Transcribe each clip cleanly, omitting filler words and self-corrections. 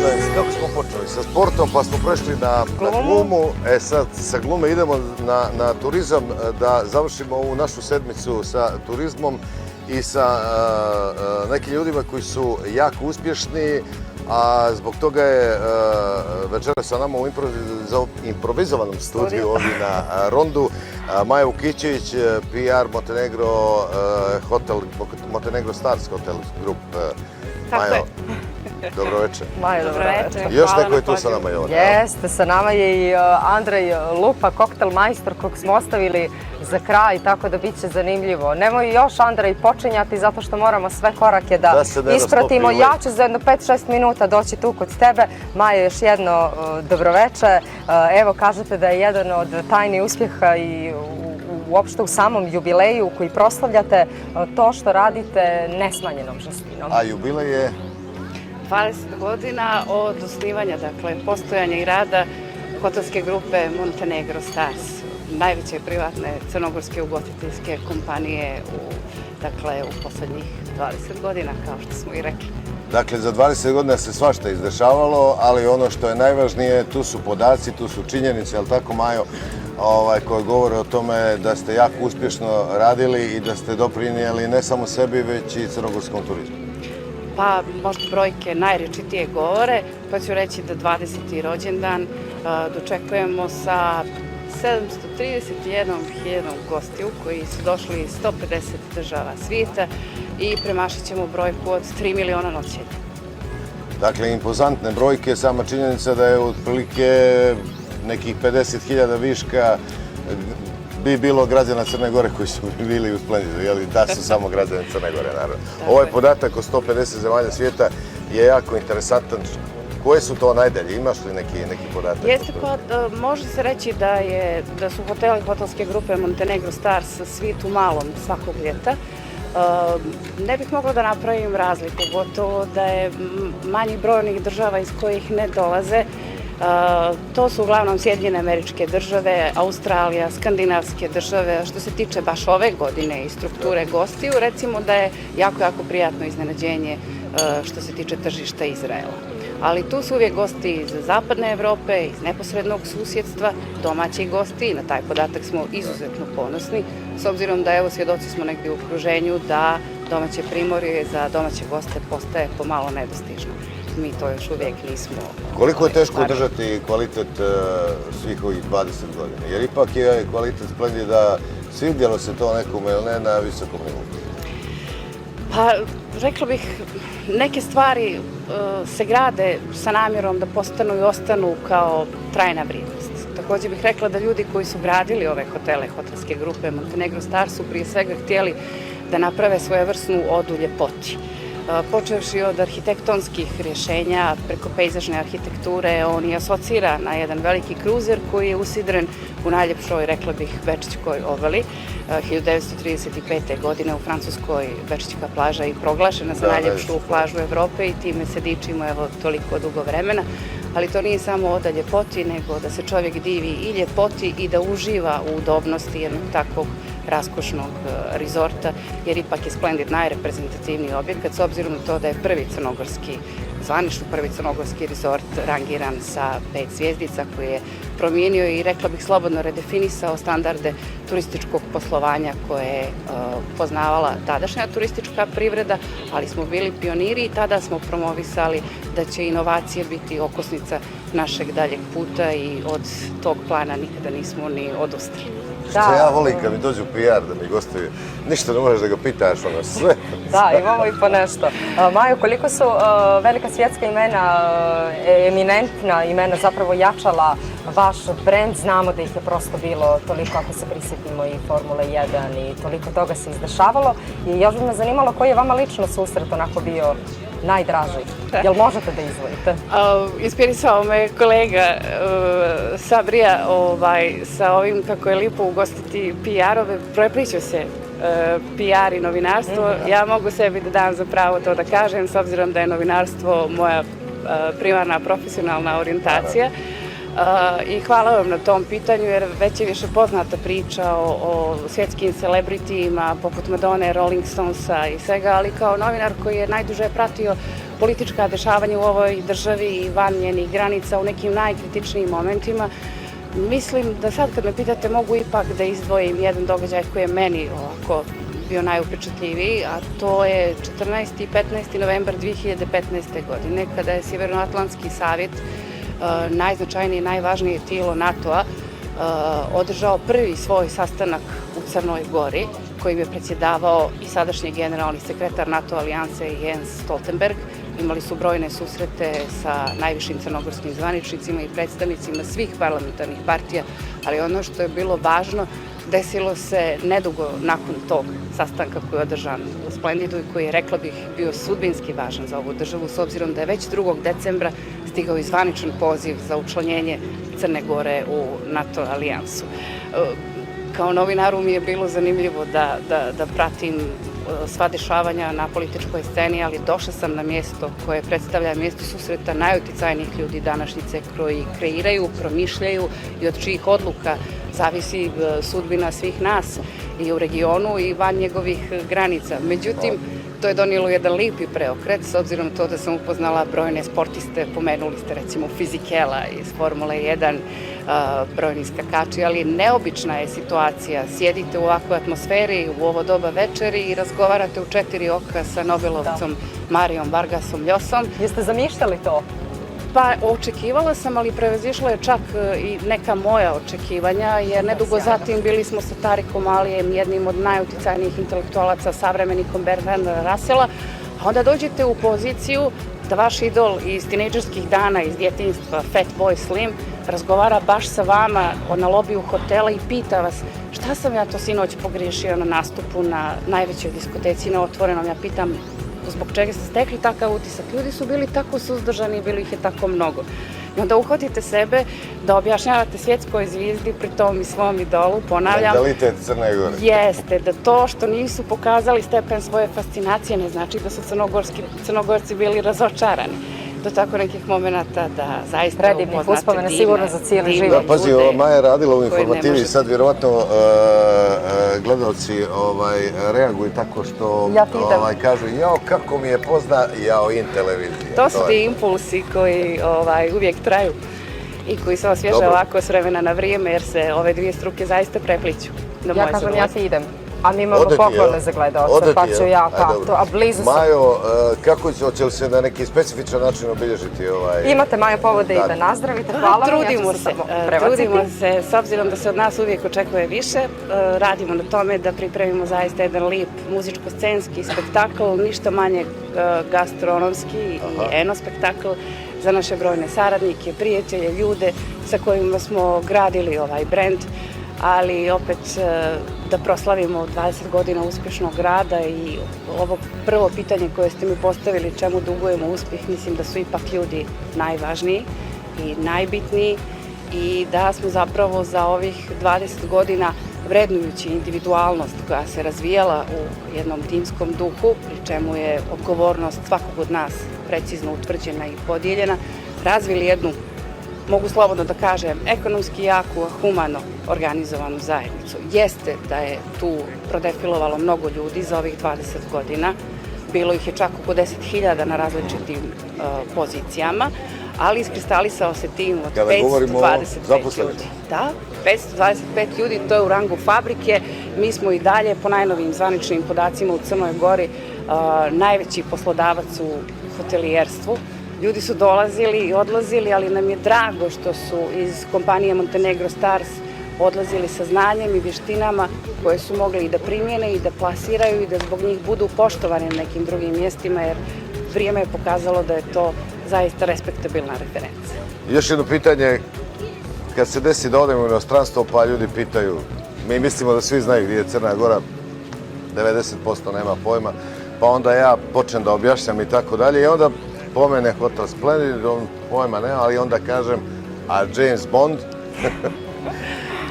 Dakle, kako smo počeli? Sa sportom, pa smo prešli na glumu. Sad sa glume idemo na turizam, da završimo ovu našu sedmicu sa turizmom i sa nekim ljudima koji su jako uspješni, a zbog toga je večera sa nama u improvizovanom studiju ovdje na Rondu Maja Vukićević, PR Montenegro Hotel, Montenegro Stars Hotel Group. Majo, dobro večer. Majo, dobro večer. Još neko je tu sa nama, Jovana? Jeste, sa nama je i Andrej Lupa, koktel majstor kog smo ostavili za kraj, tako da bit će zanimljivo. Nemoj još, Andrej, počinjati zato što moramo sve korake da ispratimo. Ja ću za jedno 5-6 minuta doći tu kod tebe. Majo, još jedno dobroveče. Evo, kažete da je jedan od tajnih uspjeha i uopšte u samom jubileju koji proslavljate to što radite nesmanjenom žestinom. A jubilej je? 20 godina od osnivanja, dakle, postojanja i rada hotelske grupe Montenegro Stars, najveće privatne crnogorske ugostiteljske kompanije u poslednjih 20 godina, kao što smo i rekli. Dakle, za 20 godina se svašta izdešavalo, ali ono što je najvažnije, tu su podaci, tu su činjenice, ali tako, Majo, koje govore o tome da ste jako uspješno radili i da ste doprinijeli ne samo sebi, već i crnogorskom turizmu. Pa možda brojke najrečitije govore, pa ću reći da 20. rođendan dočekujemo sa 731.000 gostiju koji su došli iz 150 država svijeta i premašit ćemo brojku od 3 miliona noćenja. Dakle, impozantne brojke, sama činjenica da je otprilike nekih 50.000 viška bi bilo građana Crne Gore koji su bili u Splendidu, da su samo građani Crne Gore, naravno. Ovaj podatak o 150 zemalja svijeta je jako interesantan. Koje su to najdalje? Imaš li neki podatak? Jeste, pa može se reći da su hoteli hotelske grupe Montenegro Stars svijet u malom svakog ljeta. Ne bih mogla da napravim razliku, gotovo da je manji broj onih država iz kojih ne dolaze. To su uglavnom Sjedinjene Američke Države, Australija, skandinavske države. Što se tiče baš ove godine i strukture gostiju, recimo da je jako prijatno iznenađenje što se tiče tržišta Izraela. Ali tu su uvijek gosti iz zapadne Evrope, iz neposrednog susjedstva, domaći gosti i na taj podatak smo izuzetno ponosni, s obzirom da evo svjedoci smo negdje u okruženju da domaće primorje za domaće goste postaje pomalo nedostižno. Mi to još uvijek nismo. Koliko je teško održati kvalitet svih ovih 20 godina? Jer ipak je kvalitet Splendida, svidjelo se to nekome ili ne, na visokom nivou? Pa, rekla bih, neke stvari se grade sa namjerom da postanu i ostanu kao trajna vrijednost. Također bih rekla da ljudi koji su gradili ove hotele, hotelske grupe Montenegro Stars su prije svega htjeli da naprave svojevrsnu odu ljepoti. Počevši od arhitektonskih rješenja, preko pejzažne arhitekture, on i asocira na jedan veliki kruzer koji je usidren u najljepšoj, rekla bih, Bečićkoj obali. 1935. godine u Francuskoj Bečićka plaža je proglašena za najljepšu plažu Evrope i time se dičimo evo toliko dugo vremena. Ali to nije samo oda ljepoti, nego da se čovjek divi i ljepoti i da uživa u udobnosti jednog takvog raskošnog rezorta, jer ipak je Splendid najreprezentativniji objekat, s obzirom na to da je zvanično prvi crnogorski rezort rangiran sa 5 zvjezdica, koji je promijenio i, rekla bih, slobodno redefinisao standarde turističkog poslovanja koje je poznavala tadašnja turistička privreda, ali smo bili pioniri i tada smo promovisali da će inovacije biti okosnica našeg daljeg puta i od tog plana nikada nismo ni odustali. Što ja volim kad mi dođu PR da mi gostuju, ništa ne možeš da ga pitaš, ono sve. Da, imamo i po nešto. Majo, koliko su velika svjetska imena, eminentna imena zapravo jačala vaš brend? Znamo da ih je prosto bilo toliko, ako se prisjetimo, i Formule 1 i toliko toga se izdešavalo. I još bi me zanimalo koji je vama lično susret onako bio najdraži. Jel možete da izdvojite? Inspirisao me kolega Sabrija sa ovim kako je lipo ugostiti PR-ove. Prepliću se PR i novinarstvo. Ja mogu sebi da dam za pravo to da kažem, s obzirom da je novinarstvo moja primarna profesionalna orijentacija. I hvala vam na tom pitanju, jer već je više poznata priča o svjetskim celebritijima poput Madone, Rolling Stonesa i svega, ali kao novinar koji je najduže pratio politička dešavanja u ovoj državi i van njenih granica u nekim najkritičnijim momentima. Mislim da sad kad me pitate mogu ipak da izdvojim jedan događaj koji je meni ovako bio najupečatljiviji, a to je 14. i 15. novembar 2015. godine, kada je Sjevernoatlantski savjet, najznačajnije i najvažnije tijelo NATO-a, održao prvi svoj sastanak u Crnoj Gori, kojim je predsjedavao i sadašnji generalni sekretar NATO alijanse Jens Stoltenberg. Imali su brojne susrete sa najvišim crnogorskim zvaničnicima i predstavnicima svih parlamentarnih partija, ali ono što je bilo važno, desilo se nedugo nakon tog sastanka koji je održan u Splendidu i koji je, rekla bih, bio sudbinski važan za ovu državu, s obzirom da je već 2. decembra stigao i zvaničan poziv za učlanjenje Crne Gore u NATO alijansu. Kao novinaru mi je bilo zanimljivo da pratim sva dešavanja na političkoj sceni, ali došla sam na mjesto koje predstavlja mjesto susreta najuticajnijih ljudi današnjice koji kreiraju, promišljaju i od čijih odluka zavisi sudbina svih nas i u regionu i van njegovih granica. Međutim, to je donijelo jedan lipi preokret, s obzirom to da sam upoznala brojne sportiste, pomenuli ste recimo Fizikela iz Formule 1, brojni skakači, ali neobična je situacija. Sjedite u ovakvoj atmosferi, u ovo doba večeri i razgovarate u 4 oka sa Nobelovcom Marijom Vargasom Ljosom. Jeste zamišljali to? Pa očekivala sam, ali prevazišla je čak i neka moja očekivanja, jer nedugo zatim bili smo sa Tarikom Alijem, jednim od najuticajnijih intelektualaca, savremenikom Bertranda Russella, a onda dođete u poziciju da vaš idol iz tinejdžerskih dana, iz djetinjstva, Fatboy Slim, razgovara baš sa vama na lobiju hotela i pita vas šta sam ja to sinoć pogriješio na nastupu na najvećoj diskoteci na Otvorenom. Ja pitam zbog čega ste stekli takav utisak. Ljudi su bili tako suzdržani, bilo ih je tako mnogo. I onda uhvatite sebe da objašnjavate svjetskoj zvijezdi, pri tom i svom idolu, ponavljam. Mentalitet Crne Gore. Jeste, da to što nisu pokazali stepen svoje fascinacije ne znači da su Crnogorci bili razočarani. Do tako nekih momenta da zaista predivnih uspomena sigurno za cijeli život. Da, pazi, Maja je radila u informativi, sad vjerovatno gledalci reaguju tako što kažu jao kako mi je pozna, jao in televizija. To su ti impulsi koji uvijek traju i koji se osvježe ovako s vremena na vrijeme, jer se ove dvije struke zaista prepliću. Ja kažem, ja ti idem. A mi imamo poklone za gledalce, pa ću ja, a blizu sam. Majo, kako će li se na neki specifičan način obilježiti Imate, Majo, povode i da nazdravite, hvala vam, ja ću se samo prebaciti. Trudimo se, s obzirom da se od nas uvijek očekuje više, radimo na tome da pripremimo zaista jedan lip muzičko-scenski spektakl, ništa manje gastronomski i eno-spektakl za naše brojne saradnike, prijatelje, ljude sa kojima smo gradili ovaj brend, ali opet da proslavimo 20 godina uspješnog rada i ovo prvo pitanje koje ste mi postavili, čemu dugujemo uspjeh, mislim da su ipak ljudi najvažniji i najbitniji i da smo zapravo za ovih 20 godina vrednujući individualnost koja se razvijala u jednom timskom duhu, pri čemu je odgovornost svakog od nas precizno utvrđena i podijeljena, razvili jednu, mogu slobodno da kažem, ekonomski jaku, humano organizovanu zajednicu. Jeste da je tu prodefilovalo mnogo ljudi za ovih 20 godina, bilo ih je čak oko 10.000 na različitim pozicijama, ali iskristalisao se tim od 525 ljudi. Da, 525 ljudi, to je u rangu fabrike. Mi smo i dalje, po najnovijim zvaničnim podacima u Crnoj Gori, najveći poslodavac u hotelijerstvu. Ljudi su dolazili i odlazili, ali nam je drago što su iz kompanije Montenegro Stars odlazili sa znanjem i vještinama koje su mogli i da primjene i da plasiraju i da zbog njih budu poštovani na nekim drugim mjestima, jer vrijeme je pokazalo da je to zaista respektabilna referenca. Još jedno pitanje, kad se desi da odemo u inostranstvo pa ljudi pitaju, mi mislimo da svi znaju gdje je Crna Gora, 90% nema pojma, pa onda ja počnem da objašnjam i tako dalje i onda pomene Hotel Splendid, on pojma nema, ali onda kažem, a James Bond?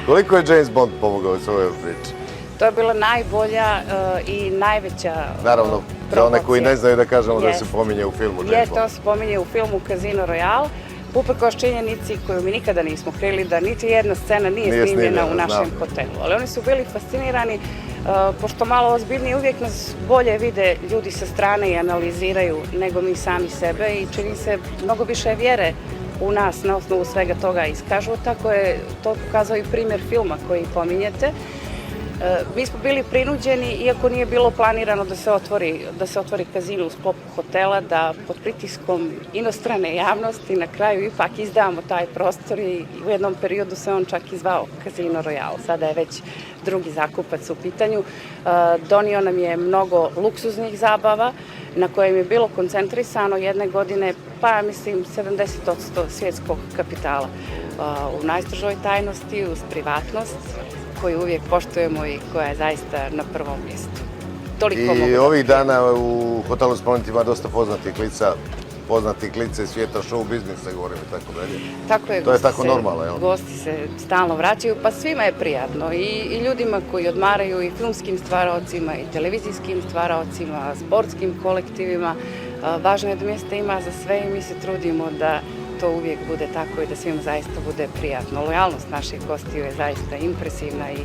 Koliko je James Bond pomogao u svojoj priči? To je bila najbolja i najveća promocija. Naravno, za one koji ne znaju da kažemo da se pominje u filmu James Bond. To se pominje u filmu Casino Royale, uprkos činjenici koju mi nikada nismo krili da niti jedna scena nije snimljena u našem hotelu. Ali oni su bili fascinirani pošto malo ozbiljnije uvijek nas bolje vide ljudi sa strane i analiziraju nego mi sami sebe i čini se mnogo više vjere u nas na osnovu svega toga iskažu. Tako je to pokazao i primjer filma koji pominjete. Mi smo bili prinuđeni, iako nije bilo planirano da se otvori kazino u sklopu hotela, da pod pritiskom inostrane javnosti na kraju ipak izdamo taj prostor i u jednom periodu se on čak i zvao Casino Royale. Sada je već drugi zakupac u pitanju. Donio nam je mnogo luksuznih zabava na kojem je bilo koncentrisano jedne godine, pa ja mislim 70% svjetskog kapitala. U najstrožoj tajnosti, uz privatnost, koju uvijek poštujemo i koja je zaista na prvom mjestu. I ovih dana u hotelu Splendid ima dosta poznatih lica iz svijeta show biznisa, govorim i tako dalje. Tako je. To je tako normalno, jel? Gosti se stalno vraćaju, pa svima je prijatno. I ljudima koji odmaraju, i filmskim stvaraocima, i televizijskim stvaraocima, sportskim kolektivima. Važno je da mjesta ima za sve i mi se trudimo da to uvijek bude tako i da svima zaista bude prijatno. Lojalnost naših gostiju je zaista impresivna i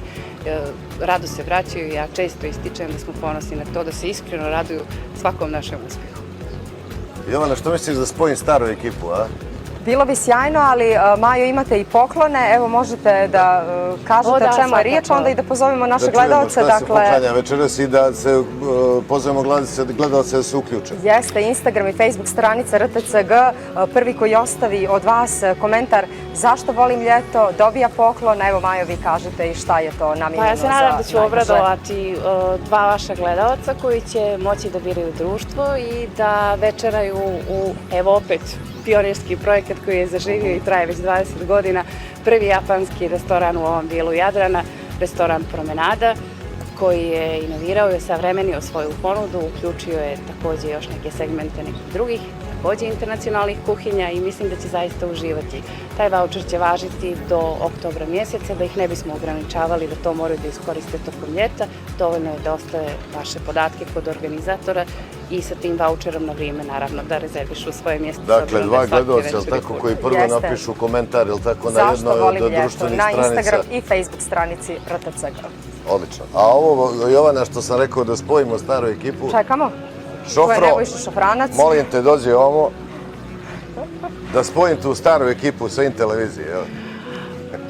rado se vraćaju. Ja često ističem da smo ponosni na to, da se iskreno raduju svakom našem uspjehu. Jovana, što misliš da spojim staru ekipu, a? Bilo bi sjajno, ali Majo, imate i poklone, evo možete da kažete o čemu je riječ, onda i da pozovemo naše gledalce. Da čujemo šta se poklanja večeras i da se pozovemo gledalce da se uključe. Jeste, Instagram i Facebook stranica RTCG, prvi koji ostavi od vas komentar zašto volim ljeto, dobija poklon, evo Majo, vi kažete i šta je to namijenjeno za najbliže. Pa ja se nadam da ću obradovati dva vaša gledalca koji će moći da biraju društvo i da večeraju u, evo opet, pionirski projekat koji je zaživio i traje već 20 godina, prvi japanski restoran u ovom dijelu Jadrana, restoran Promenada, koji je inovirao i savremenio svoju ponudu, uključio je također još neke segmente nekih drugih, također internacionalnih kuhinja i mislim da će zaista uživati. Taj vaučer će važiti do oktobra mjeseca, da ih ne bismo ograničavali da to moraju da iskoriste tokom ljeta. Dovoljno je da ostave vaše podatke kod organizatora i sa tim vaučerom na vrijeme, naravno, da rezervišu svoje mjesto. Dakle, dva gledalca, jel tako, koji prvo napišu komentar, jel tako, na jednoj od društvenih stranica. Na Instagram i Facebook stranici RTCG. Odlično. A ovo, Jovana, što sam rekao da spojimo staru ekipu... Čekamo. Šofro, Šofranac. molim te, dođi ovo da spojim tu staru ekipu sa In televizije.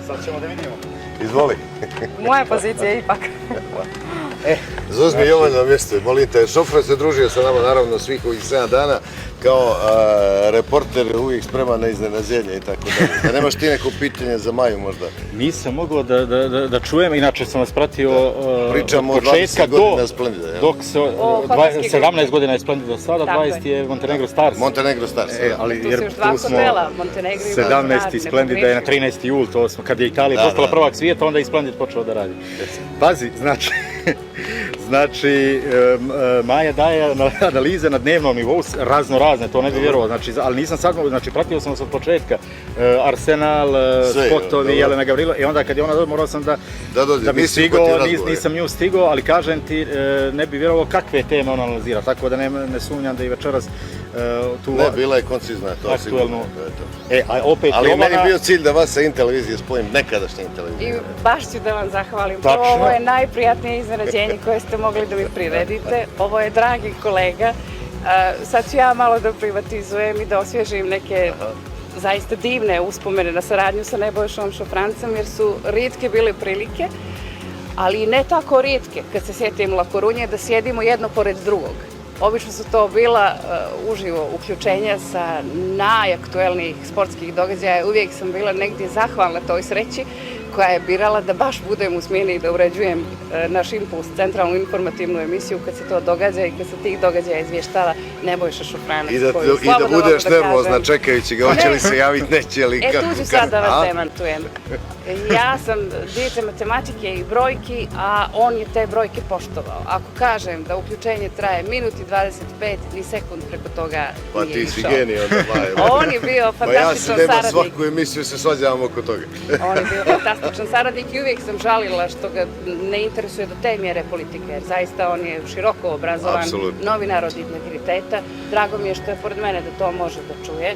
Sad ćemo da vidimo. Izvoli. Moja pozicija ipak. Zauzmi Jovan na mjesto, molim te. Šofro se družio sa nama, naravno, svih ovih 7 dana. Kao reporter uvijek spreman na iznenađenje i tako dalje. Da nemaš ti neko pitanje za Maju možda? Nisam mogao da čujem, inače sam vas pratio od početka dok se 17 godina je Splendida sada, 20 je Montenegro Stars. Montenegro Stars, ali jer tu smo 17. Splendida je na 13. jul, to smo, kad je Italija postala prvak svijeta, onda je Splendid počeo da radi. Pazi, znači, Maja daje analize na dnevnom nivou, razne, to ne bi vjerovao, ali nisam sad, pratio sam vas od početka, Arsenal, spotovi, Jelena Gavrilo, i onda kad je ona dođe, morao sam da bi stigao, nisam nju stigao, ali kažem ti, ne bi vjerovao kakve teme ona analizira, tako da ne sumnjam da i večeras tu... Ne, bila je koncizna, to sigurno. Ali meni bio cilj da vas sa In televizije spojim, nekadašnje In televizije. I baš ću da vam zahvalim. Ovo je najprijatnije iznenađenje koje ste mogli da mi priredite. Ovo je dragi kolega. Sad ću ja malo da privatizujem i da osvježim neke zaista divne uspomene na saradnju sa Nebojšom Šofrancem, jer su rijetke bile prilike, ali ne tako rijetke, kad se sjetim La Korunje, da sjedimo jedno pored drugog. Obično su to bila uživo uključenja sa najaktuelnijih sportskih događaja. Uvijek sam bila negdje zahvalna toj sreći koja je birala da baš budem u smjeni i da uređujem naš Impuls, centralnu informativnu emisiju kad se to događa i kad se tih događaja izvještava Nebojša Šofranac. I da budeš nervozna čekajući ga, hoće li se javiti, neće li... Tu ću sad da vas demantujem. Ja sam dijete matematike i brojki, a on je te brojke poštovao. Ako kažem da uključenje traje minut i 25, ni sekund preko toga nije išao. Pa ti si genij onda, Maja. On je bio fantastičan saradnik. Ja se nema svaku emisiju, se svađavam oko toga. On je bio fantastičan saradnik i uvijek sam žalila što ga ne interesuje do te mjere politike, jer zaista on je široko obrazovan, novinar od integriteta. Drago mi je što je pored mene da to može da čuje.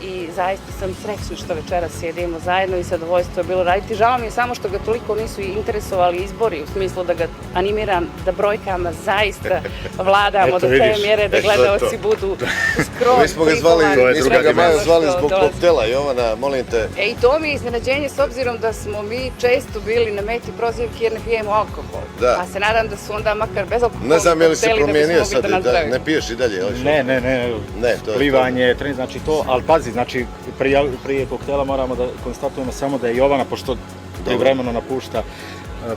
I zaista sam srećna što večeras sjedimo zajedno i zadovoljstvo je bilo raditi. Žao mi je samo što ga toliko nisu interesovali izbori, u smislu da ga animiram, da brojkama zaista vladamo do te mjere da gledaoci budu skroz Mi smo ga Majo zvali zbog koktela, Jovana, molim te. I to mi je iznenađenje s obzirom da smo mi često bili na meti prozivki jer ne pijemo alkohol. Pa se nadam da su onda makar bez alkohola ne znam je li se kokteli da promijenio bismo mogli sad, da nazdravimo. ne piješ i dalje? Ne, plivanje, trening, znači to, ali pazi, znači prije koktela moramo da konstatujemo samo da je Jovana, pošto privremeno napušta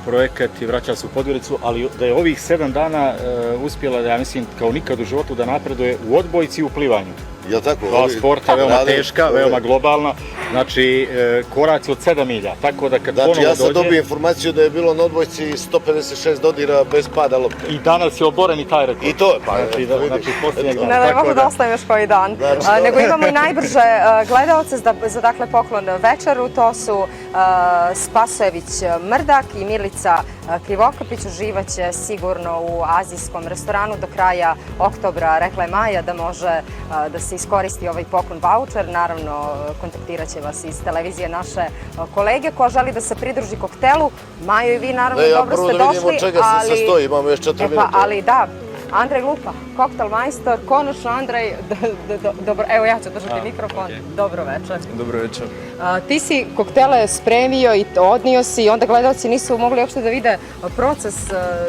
projekat i vraća se u Podgoricu, ali da je ovih 7 dana uspjela da, ja mislim, kao nikad u životu da napreduje u odbojci i u plivanju. Jel' tako? Dva sporta, veoma teška, veoma globalna, znači koraci od 7 milja, tako da kad ponovo dođe... Znači ja sam dobio informaciju da je bilo na odbojci 156 dodira bez pada lopte. I danas je oboren i taj rekord. I to je, pa znači posljednjeg dana. Ne možda da ostavim još koji dan. Nego imamo i najbrže gledalce za dakle poklon večeru, to su Spasojević Mrdak i Milica Krivokapić. Uživaće sigurno u azijskom restoranu do kraja oktobra, rekla je Maja, da može da se iskoristi ovaj poklon vaučer. Naravno, kontaktirat će vas iz televizije naše kolege ko želi da se pridruži koktelu. Majo i vi naravno dobro ste došli. Ja prvo da vidimo od čega se sastoji, imamo još 4 minuta. Ali da, Andrej Lupa, koktel majstor, konačno Andrej, evo ja ću držati mikrofon, dobro večer. Dobro večer. Ti si koktele spremio i odnio si i onda gledalci nisu mogli uopšte da vide proces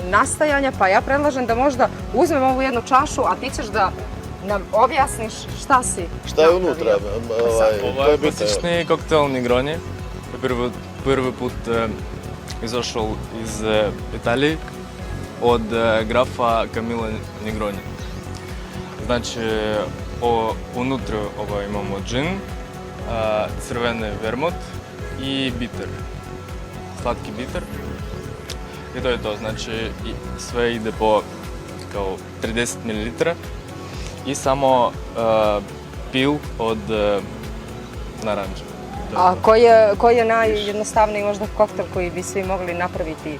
nastajanja, pa ja predlažem da možda uzmem ovu jednu čašu, a ti ćeš da nam objasniš šta si napravio. Šta je unutra? Ovo je klasični koktel Negroni. Prvi put izašao iz Italije od grafa Camilla Negroni. Znači, unutra imamo džin, crveni vermut i bitter, slatki bitter. I to je to, znači sve ide po kao 30 ml i samo pil od naranđa. A koji je najjednostavniji možda koktel koji bi svi mogli napraviti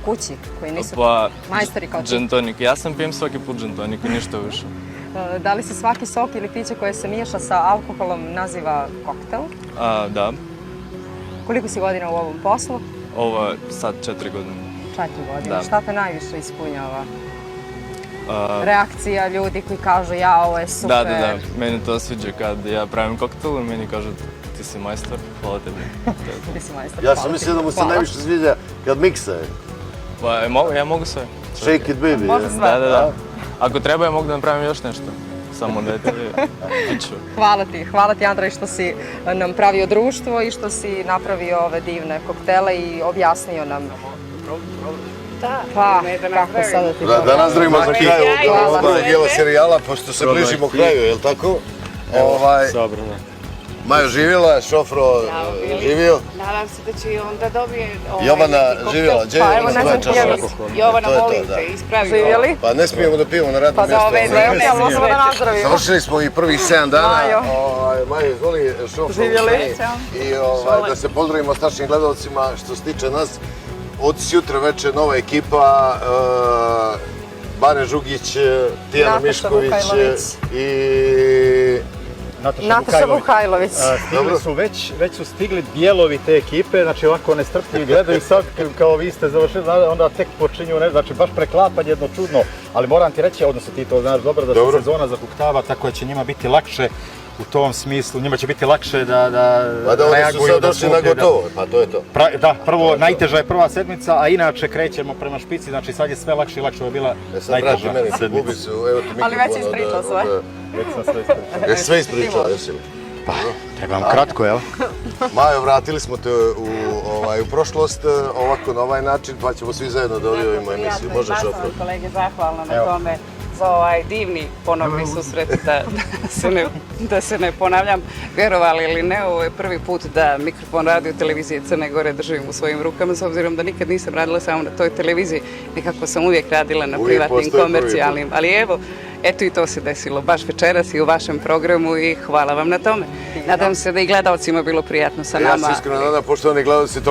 kući, koji nisu majstori kao ti? Gin tonic. Ja sam pijem svaki put gin tonic i ništa više. Da li se svaki sok ili piće koje se miješa sa alkoholom naziva koktel? Da. Koliko si godina u ovom poslu? Ovo je sad 4 godine. 4 godine. Šta te najviše ispunjava? Reakcija ljudi koji kažu ja, ovo je super. Da. Meni to sviđa kad ja pravim koktel i meni kažu ti si majstor, hvala tebi. Ti si majstor, ja sam mislio da mu se najviše sviđa kad miksa. Pa ja mogu sve. Shake it baby. Može sve. Da. Ako treba ja mogu da napravim još nešto. Samo da je tebi piću. Hvala ti Andrej što si nam pravio društvo i što si napravio ove divne koktele i objasnio nam. Da, kako sada ti da nazdravimo za kraju ovog dijela serijala, pošto se bližimo kraju, je li tako? Dobro, da. Majo živjela, Šofro živio. Nadam se da će i onda dobije Jovana živjela, gdje je evo, ne znam čaša? Jovana, molim te, ispravi ovo. Živjeli? Pa ne smijemo da pijemo na radnom mjestu. Pa za ove dve, ali možemo da nazdravimo. Završili smo i prvih 7 dana. Majo, izvoli, Šofro. Živjeli? I da se pozdravimo s našim gledalcima što se tiče nas. Od sutra večer nova ekipa, Bane Žugić, Tijana Mišković i Nataša Vukajlović. Već su stigli dijelovi te ekipe, znači ovako nestrpljivi gledaju sad kao vi ste završili, onda tek počinju, znači baš preklapanje jedno čudno, ali moram ti reći, odnosno ti to znaš dobro, da se sezona zahuktava, tako da će njima biti lakše u tom smislu, njima će biti lakše da reaguju. Oni su sad došli na gotovo, pa to je to. Da, prvo, najteža je prva sedmica, a inače krećemo prema špici, znači sad je sve lakše i lakše, ovo je bila najteža sedmica. Ali već si ispričao sve. Već sam sve ispričao. Jesi sve ispričao, jesi li? Pa, trebam kratko, jel? Majo, vratili smo te u prošlost, ovako na ovaj način, pa ćemo svi zajedno da odjavimo emisiju. Može, Šofro? Ja sam kolege zahvalna na tome za ovaj divni ponovni susret, da se ne ponavljam. Vjerovali ili ne, ovo je prvi put da mikrofon radio televizije Crne Gore držim u svojim rukama, s obzirom da nikad nisam radila samo na toj televiziji, nekako sam uvijek radila na privatnim, komercijalnim, ali evo, eto i to se desilo baš večeras i u vašem programu i hvala vam na tome. Nadam se da i gledalcima bilo prijatno sa nama. Ja se iskreno nadam, poštovani gledalci,